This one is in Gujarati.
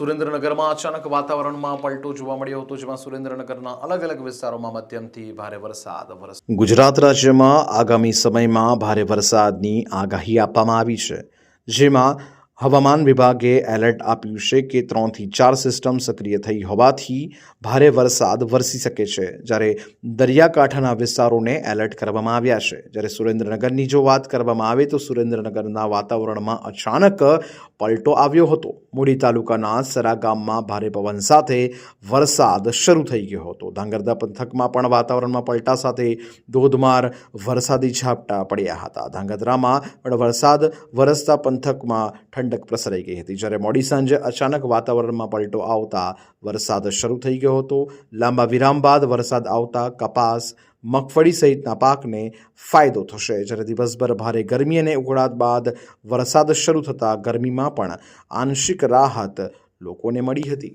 સુરેન્દ્રનગરમાં અચાનક વાતાવરણમાં પલટો જોવા મળ્યો હતો, જેમાં સુરેન્દ્રનગરના અલગ અલગ વિસ્તારોમાં મધ્યમથી ભારે વરસાદ વરસ્યો. ગુજરાત રાજ્યમાં આગામી સમયમાં ભારે વરસાદની આગાહી આપવામાં આવી છે, જેમાં હવામાન વિભાગે એલર્ટ આપ્યું છે કે 3 થી 4 સિસ્ટમ સક્રિય થઈ હોવાથી ભારે વરસાદ વરસી શકે છે, જ્યારે દરિયાકાંઠાના વિસ્તારોને એલર્ટ કરવામાં આવ્યા છે. જ્યારે સુરેન્દ્રનગરની જો વાત કરવામાં આવે તો સુરેન્દ્રનગરના વાતાવરણમાં અચાનક પલટો આવ્યો હતો. મૂડી તાલુકાના સરા ગામમાં ભારે પવન સાથે વરસાદ શરૂ થઈ ગયો હતો. ધાંગધ્રા પંથકમાં પણ વાતાવરણમાં પલટા સાથે ધોધમાર વરસાદી ઝાપટા પડ્યા હતા. ધાંગધ્રામાં પણ વરસાદ વરસતા પંથકમાં ઠંડક પ્રસરાઈ ગઈ હતી, જ્યારે મોડી સાંજે અચાનક વાતાવરણમાં પલટો આવતા વરસાદ શરૂ થઈ ગયો હતો. લાંબા વિરામ બાદ વરસાદ આવતા કપાસ, મગફળી સહિતના પાકને ફાયદો થશે, જ્યારે દિવસભર ભારે ગરમી અને ઉકળાટ બાદ વરસાદ શરૂ થતાં ગરમીમાં પણ આંશિક રાહત લોકોને મળી હતી.